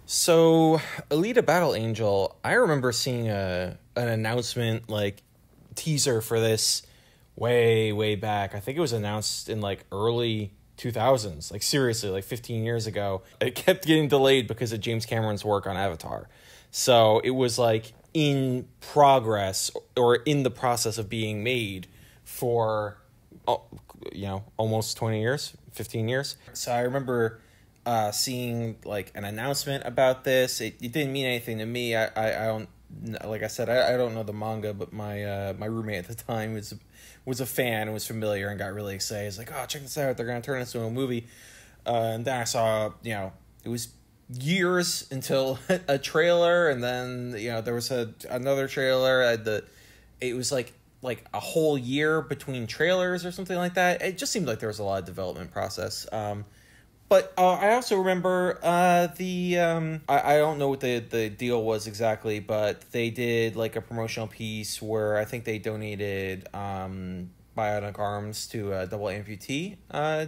So, Alita Battle Angel, I remember seeing an announcement, like, teaser for this way back. I think it was announced in, like, early 2000s. Like, seriously, like 15 years ago. It kept getting delayed because of James Cameron's work on Avatar. So, it was, like, in progress or in the process of being made for, almost 20 years, 15 years. So, I remember seeing like an announcement about this. It didn't mean anything to me. I don't, like I said, I don't know the manga, but my roommate at the time was a fan and was familiar and got really excited. He's like, oh, check this out, they're gonna turn this into a movie. And then I saw, it was years until a trailer, and then there was another trailer. It was like a whole year between trailers or something like that. It just seemed like there was a lot of development process. But I also remember I don't know what the deal was exactly, but they did like a promotional piece where I think they donated bionic arms to a double amputee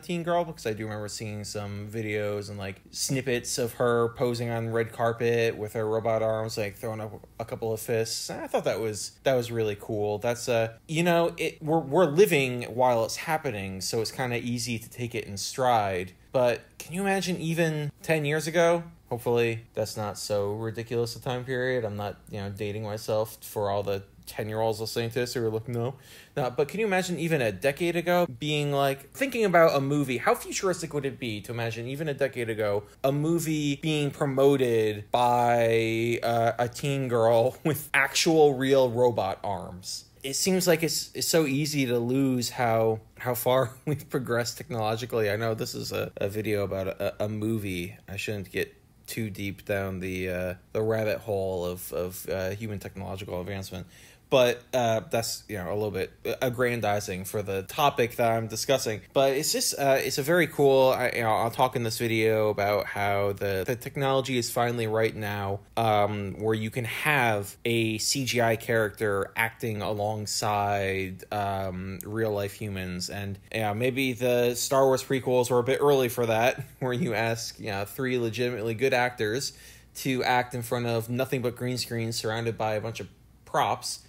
teen girl, because I do remember seeing some videos and like snippets of her posing on red carpet with her robot arms, like throwing up a couple of fists. I thought that was really cool. That's we're living while it's happening, so it's kind of easy to take it in stride. But can you imagine even 10 years ago? Hopefully that's not so ridiculous a time period. I'm not, dating myself for all the 10-year-olds listening to this who are looking, no. But can you imagine even a decade ago being like, thinking about a movie, how futuristic would it be to imagine even a decade ago, a movie being promoted by a teen girl with actual real robot arms? It seems like it's so easy to lose how far we've progressed technologically. I know this is a video about a movie. I shouldn't get too deep down the rabbit hole of human technological advancement. But that's a little bit aggrandizing for the topic that I'm discussing. But it's just it's a very cool. I'll talk in this video about how the technology is finally right now, where you can have a CGI character acting alongside real life humans, and maybe the Star Wars prequels were a bit early for that, where you ask three legitimately good actors to act in front of nothing but green screens surrounded by a bunch of props.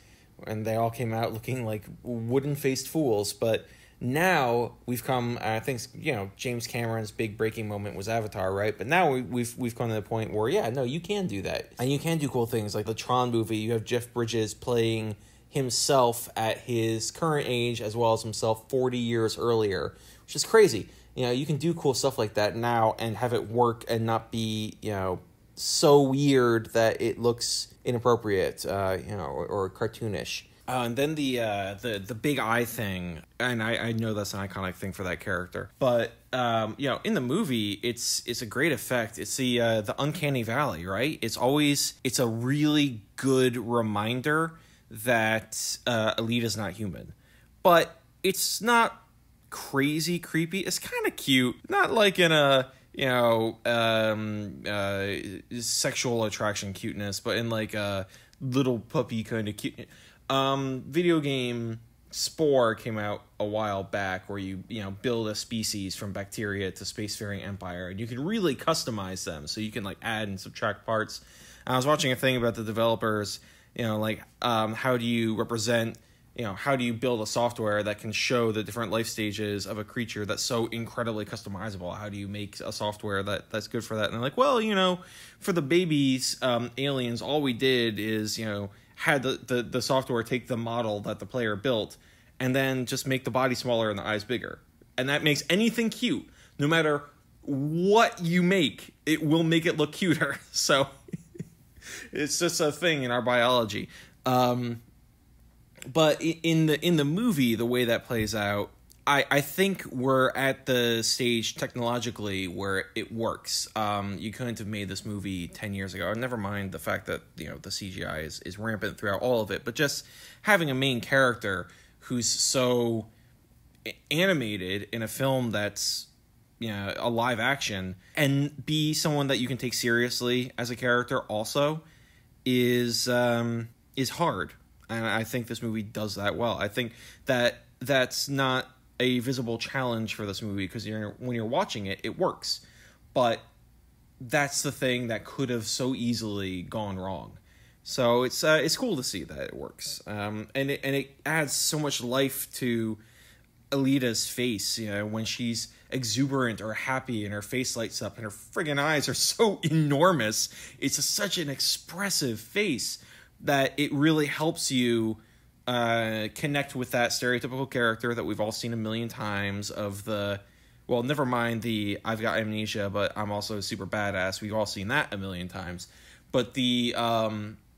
And they all came out looking like wooden-faced fools. But now we've come, I think, James Cameron's big breaking moment was Avatar, right? But now we've come to the point where, you can do that. And you can do cool things. Like the Tron movie, you have Jeff Bridges playing himself at his current age as well as himself 40 years earlier, which is crazy. You can do cool stuff like that now and have it work and not be, so weird that it looks inappropriate, or cartoonish. And then the big eye thing, and I know that's an iconic thing for that character. But in the movie, it's a great effect. It's the uncanny valley, right? It's a really good reminder that Alita's not human, but it's not crazy creepy. It's kind of cute, not like in a sexual attraction cuteness, but in like a little puppy kind of cute. Video game Spore came out a while back where you build a species from bacteria to spacefaring empire, and you can really customize them, so you can like add and subtract parts. And I was watching a thing about the developers, how do you represent, how do you build a software that can show the different life stages of a creature that's so incredibly customizable? How do you make a software that's good for that? And they're like, well, for the babies, aliens, all we did is, had the software take the model that the player built and then just make the body smaller and the eyes bigger. And that makes anything cute. No matter what you make, it will make it look cuter. So it's just a thing in our biology. But in the movie, the way that plays out, I think we're at the stage technologically where it works. You couldn't have made this movie 10 years ago. Never mind the fact that the CGI is rampant throughout all of it, but just having a main character who's so animated in a film that's a live action, and be someone that you can take seriously as a character also is hard. And I think this movie does that well. I think that's not a visible challenge for this movie, because when you're watching it, it works. But that's the thing that could have so easily gone wrong. So it's cool to see that it works, and it adds so much life to Alita's face. You know, when she's exuberant or happy and her face lights up and her friggin' eyes are so enormous, it's such an expressive face that it really helps you connect with that stereotypical character that we've all seen a million times of the, well, never mind the I've got amnesia, but I'm also a super badass. We've all seen that a million times. But the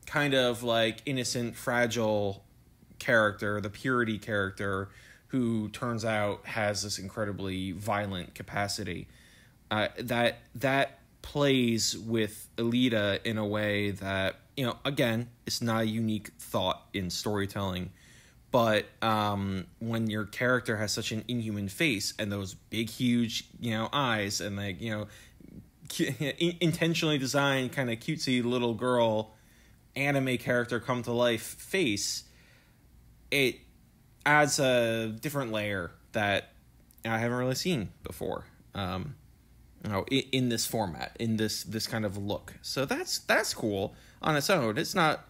kind of like innocent, fragile character, the purity character, who turns out has this incredibly violent capacity, that plays with Alita in a way that, you know, again, it's not a unique thought in storytelling, but when your character has such an inhuman face and those big, huge, you know, eyes and, like, you know, intentionally designed kind of cutesy little girl anime character come to life face, it adds a different layer that I haven't really seen before, you know, in this format, in this kind of look. So that's cool on its own. It's not,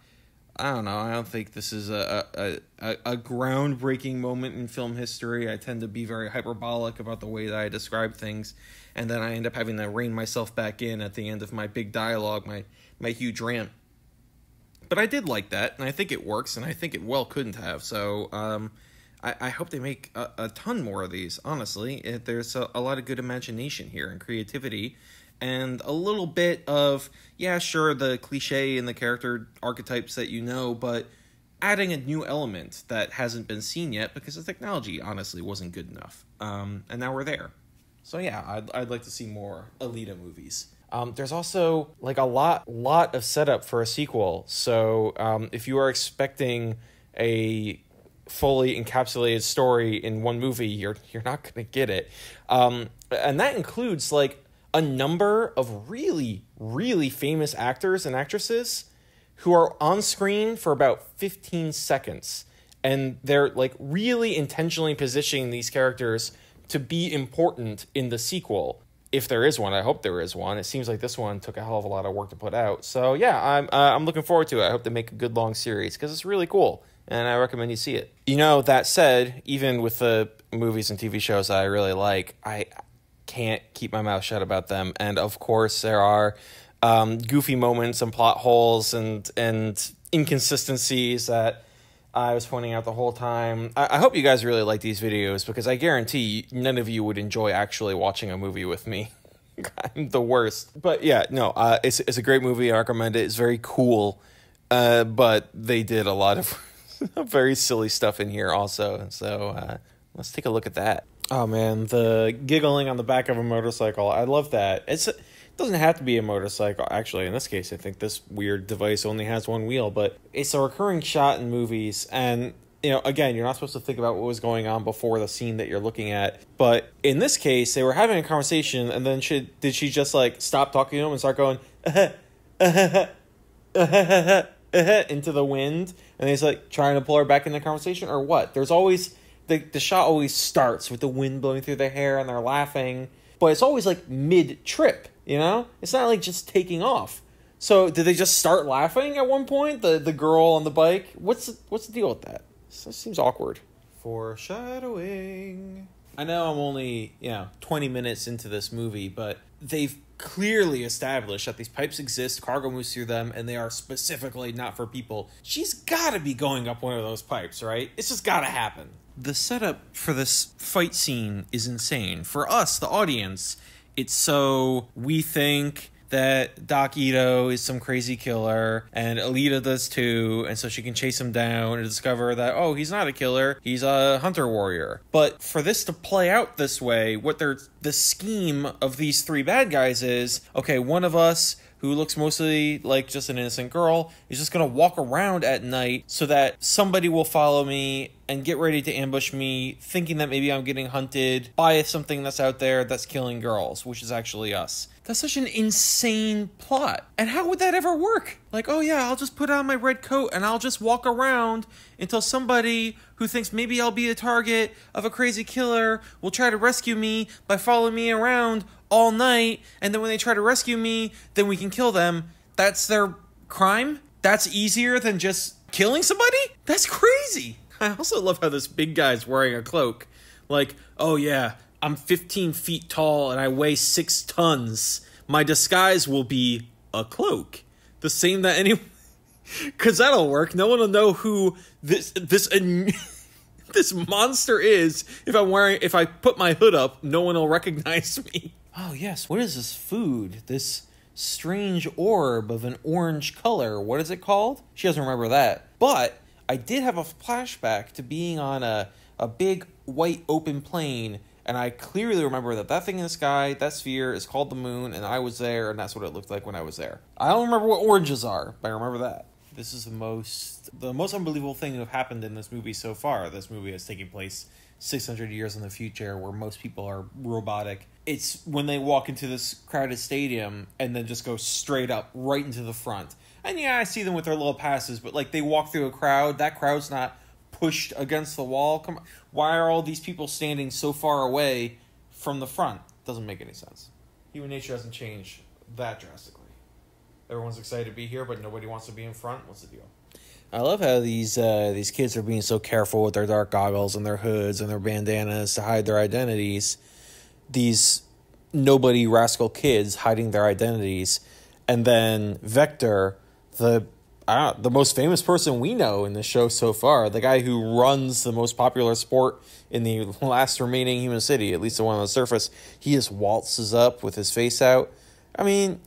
I don't know, I don't think this is a groundbreaking moment in film history. I tend to be very hyperbolic about the way that I describe things, and then I end up having to rein myself back in at the end of my big dialogue, my huge rant. But I did like that, and I think it works, and I think it well couldn't have. So I hope they make a ton more of these, honestly. There's a lot of good imagination here and creativity, and a little bit of, yeah, sure, the cliche and the character archetypes that you know, but adding a new element that hasn't been seen yet because the technology, honestly, wasn't good enough. And now we're there. So yeah, I'd like to see more Alita movies. There's also like a lot of setup for a sequel. So if you are expecting a fully encapsulated story in one movie, you're not going to get it. And that includes like a number of really, really famous actors and actresses who are on screen for about 15 seconds. And they're like really intentionally positioning these characters to be important in the sequel. If there is one, I hope there is one. It seems like this one took a hell of a lot of work to put out. So yeah, I'm looking forward to it. I hope they make a good long series because it's really cool, and I recommend you see it. You know, that said, even with the movies and TV shows that I really like, I can't keep my mouth shut about them. And of course, there are goofy moments and plot holes and inconsistencies that I was pointing out the whole time. I hope you guys really like these videos because I guarantee none of you would enjoy actually watching a movie with me. I'm the worst. But yeah, no, it's a great movie. I recommend it. It's very cool. But they did a lot of very silly stuff in here also. So let's take a look at that. Oh man, the giggling on the back of a motorcycle. I love that. It doesn't have to be a motorcycle. Actually, in this case, I think this weird device only has one wheel, but it's a recurring shot in movies. And, you know, again, you're not supposed to think about what was going on before the scene that you're looking at. But in this case, they were having a conversation, and then did she just, like, stop talking to him and start going, into the wind? And he's, like, trying to pull her back in the conversation? Or what? There's always, the shot always starts with the wind blowing through their hair, and they're laughing. But it's always, like, mid-trip. You know, it's not like just taking off. So did they just start laughing at one point? The girl on the bike. What's the deal with that? That seems awkward. Foreshadowing. I know I'm only 20 minutes into this movie, but they've clearly established that these pipes exist, cargo moves through them, and they are specifically not for people. She's got to be going up one of those pipes, right? It's just got to happen. The setup for this fight scene is insane. For us, the audience, it's so we think that Doc Ito is some crazy killer, and Alita does too, and so she can chase him down and discover that, oh, he's not a killer, he's a hunter warrior. But for this to play out this way, the scheme of these three bad guys is, okay, one of us, who looks mostly like just an innocent girl, is just going to walk around at night so that somebody will follow me and get ready to ambush me, thinking that maybe I'm getting hunted by something that's out there that's killing girls, which is actually us. That's such an insane plot. And how would that ever work? Like, oh yeah, I'll just put on my red coat and I'll just walk around until somebody who thinks maybe I'll be a target of a crazy killer will try to rescue me by following me around all night, and then when they try to rescue me, then we can kill them. That's their crime? That's easier than just killing somebody? That's crazy. I also love how this big guy's wearing a cloak. Like, oh yeah, I'm 15 feet tall and I weigh 6 tons. My disguise will be a cloak. The same that anyone... Because that'll work. No one will know who this monster is. If I put my hood up, no one will recognize me. Oh yes, what is this food? This strange orb of an orange color. What is it called? She doesn't remember that. But I did have a flashback to being on a big white open plain, and I clearly remember that thing in the sky, that sphere, is called the moon, and I was there, and that's what it looked like when I was there. I don't remember what oranges are, but I remember that. This is the most unbelievable thing to have happened in this movie so far. This movie is taking place 600 years in the future, where most people are robotic. It's when they walk into this crowded stadium and then just go straight up right into the front. And yeah, I see them with their little passes, but like they walk through a crowd. That crowd's not pushed against the wall. Come on. Why are all these people standing so far away from the front? Doesn't make any sense. Human nature doesn't change that drastically. Everyone's excited to be here, but nobody wants to be in front. What's the deal? I love how these kids are being so careful with their dark goggles and their hoods and their bandanas to hide their identities. These nobody rascal kids hiding their identities. And then Vector, the most famous person we know in the show so far, the guy who runs the most popular sport in the last remaining human city, at least the one on the surface, he just waltzes up with his face out. I mean,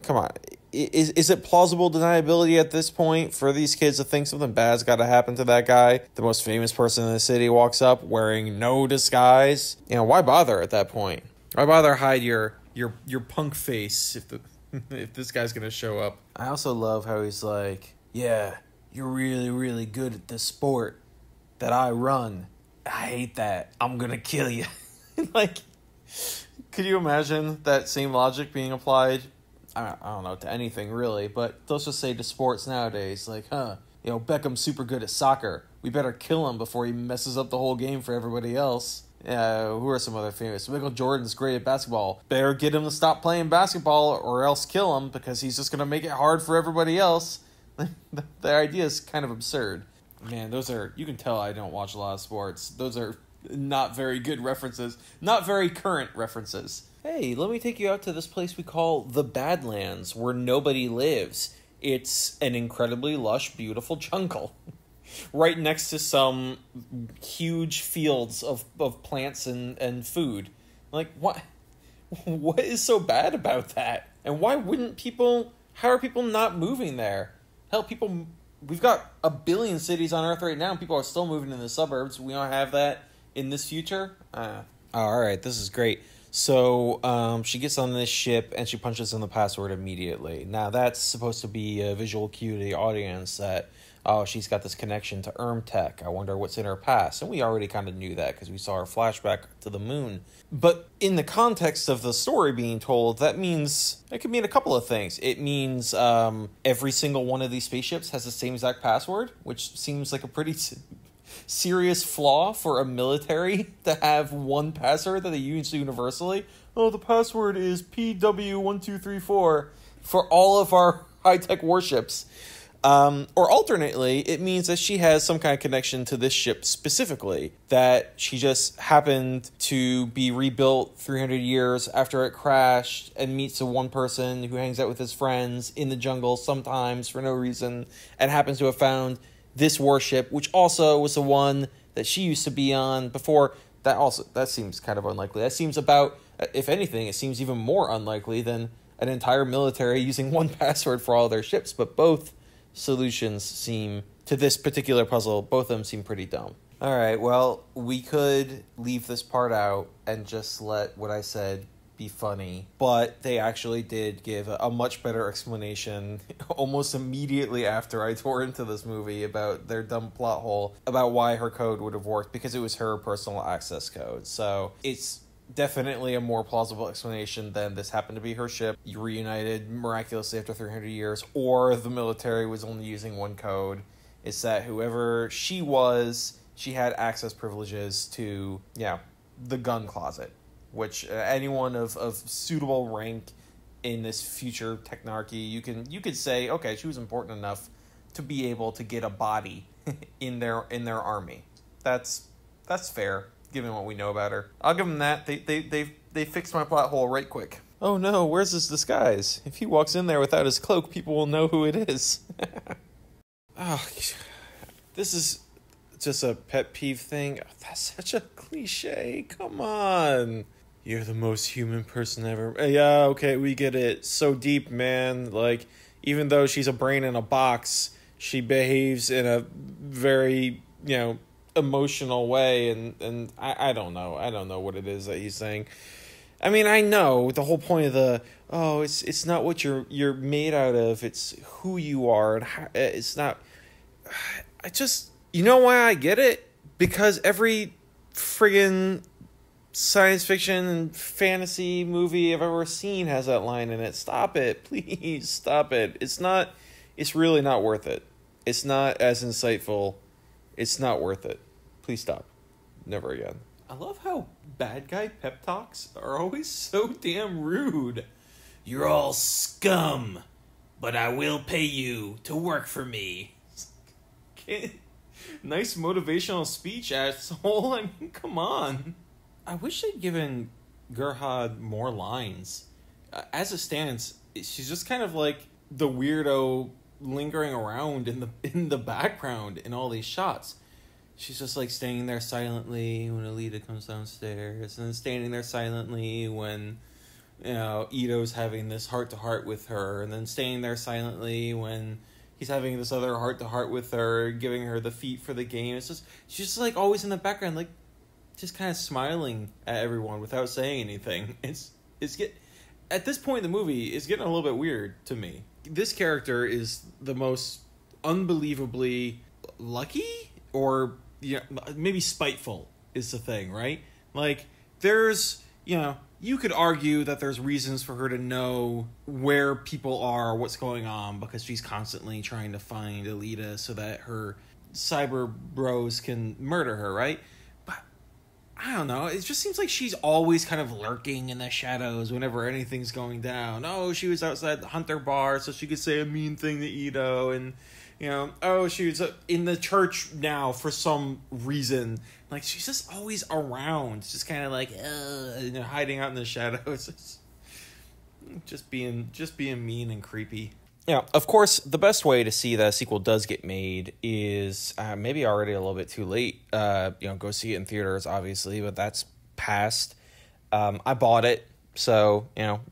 come on. Is it plausible deniability at this point for these kids to think something bad's got to happen to that guy? The most famous person in the city walks up wearing no disguise. You know, why bother at that point? Why bother hide your punk face if this guy's gonna show up? I also love how he's like, yeah, you're really, really good at this sport that I run. I hate that. I'm gonna kill you. Like, could you imagine that same logic being applied? I don't know, to anything really, but let's just say to sports nowadays. Like, Beckham's super good at soccer. We better kill him before he messes up the whole game for everybody else. Who are some other famous? Michael Jordan's great at basketball. Better get him to stop playing basketball or else kill him, because he's just going to make it hard for everybody else. The idea is kind of absurd. Man, you can tell I don't watch a lot of sports. Those are not very good references. Not very current references. Hey, let me take you out to this place we call the Badlands, where nobody lives. It's an incredibly lush, beautiful jungle. Right next to some huge fields of plants and food. Like, what is so bad about that? And why wouldn't people... How are people not moving there? Hell, we've got 1 billion cities on Earth right now, and people are still moving in the suburbs. We don't have that in this future? Alright, this is great. So she gets on this ship and she punches in the password immediately. Now that's supposed to be a visual cue to the audience that, oh, she's got this connection to Tech. I wonder what's in her past. And we already kind of knew that because we saw her flashback to the moon. But in the context of the story being told, that could mean a couple of things. It means every single one of these spaceships has the same exact password, which seems like a pretty serious flaw for a military to have one password that they use universally. Oh, the password is PW1234 for all of our high-tech warships. Or alternately, it means that she has some kind of connection to this ship specifically, that she just happened to be rebuilt 300 years after it crashed and meets a one person who hangs out with his friends in the jungle sometimes for no reason and happens to have found this warship, which also was the one that she used to be on before. That seems kind of unlikely. That seems about, if anything, it seems even more unlikely than an entire military using one password for all their ships. But both solutions seem, to this particular puzzle, both of them seem pretty dumb. All right, well, we could leave this part out and just let what I said be funny, but they actually did give a much better explanation almost immediately after I tore into this movie about their dumb plot hole about why her code would have worked, because it was her personal access code. So it's definitely a more plausible explanation than this happened to be her ship reunited miraculously after 300 years, or the military was only using one code. It's that whoever she was, she had access privileges to, the gun closet. which anyone of suitable rank in this future technarchy, you could say, okay, she was important enough to be able to get a body in their army. That's fair, given what we know about her. I'll give them that. They fixed my plot hole right quick. Oh no, where's his disguise? If he walks in there without his cloak, people will know who it is. Oh, this is just a pet peeve thing. Oh, that's such a cliche. Come on. You're the most human person ever. Yeah, okay, we get it. So deep, man. Like, even though she's a brain in a box, she behaves in a very, emotional way, and I don't know. I don't know what it is that he's saying. I mean, I know the whole point of it's not what you're made out of, it's who you are, and how, it's not. You know why I get it? Because every friggin' science fiction and fantasy movie I've ever seen has that line in it. Stop it, please stop it. It's really not worth it. It's not as insightful. It's not worth it. Please stop. Never again. I love how bad guy pep talks are always so damn rude. You're all scum, but I will pay you to work for me. Nice motivational speech, asshole. I mean, come on. I wish they'd given Gerhard more lines. As it stands, she's just kind of like the weirdo lingering around in the background in all these shots. She's just like standing there silently when Alita comes downstairs, and then standing there silently when Ito's having this heart-to-heart with her, and then standing there silently when he's having this other heart-to-heart with her, giving her the feet for the game. It's just, she's just like always in the background, like just kind of smiling at everyone without saying anything. At this point in the movie, it's getting a little bit weird to me. This character is the most unbelievably lucky, or maybe spiteful is the thing, right? Like, there's, you could argue that there's reasons for her to know where people are, what's going on, because she's constantly trying to find Alita so that her cyber bros can murder her, right? But I don't know. It just seems like she's always kind of lurking in the shadows whenever anything's going down. Oh, she was outside the Hunter bar so she could say a mean thing to Ito, and she was in the church now for some reason. Like, she's just always around, just kind of like, hiding out in the shadows. Just being mean and creepy. Yeah, of course, the best way to see that a sequel does get made is maybe already a little bit too late. Go see it in theaters, obviously, but that's past. I bought it, so,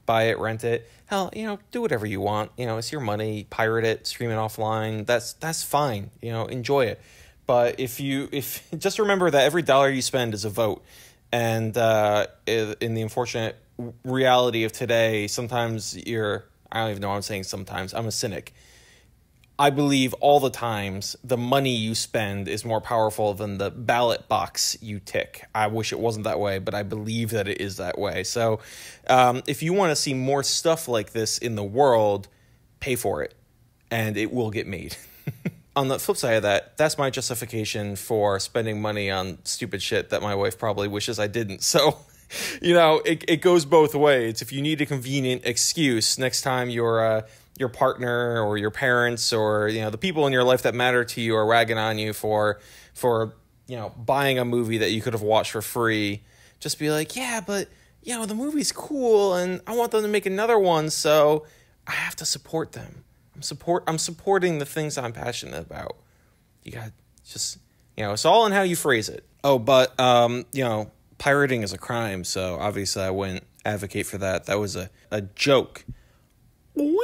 buy it, rent it. Hell, do whatever you want. It's your money. Pirate it, stream it offline. That's fine. Enjoy it. But if just remember that every dollar you spend is a vote, and in the unfortunate reality of today, sometimes I don't even know what I'm saying. Sometimes I'm a cynic. I believe all the times the money you spend is more powerful than the ballot box you tick. I wish it wasn't that way, but I believe that it is that way. So if you want to see more stuff like this in the world, pay for it, and it will get made. On the flip side of that, that's my justification for spending money on stupid shit that my wife probably wishes I didn't. So, it goes both ways. If you need a convenient excuse next time your partner or your parents or the people in your life that matter to you are ragging on you for buying a movie that you could have watched for free, just be like, yeah, but the movie's cool and I want them to make another one, so I have to support them. I'm supporting the things I'm passionate about. You got just it's all in how you phrase it. Oh, but pirating is a crime, so obviously I wouldn't advocate for that. That was a joke. Boing.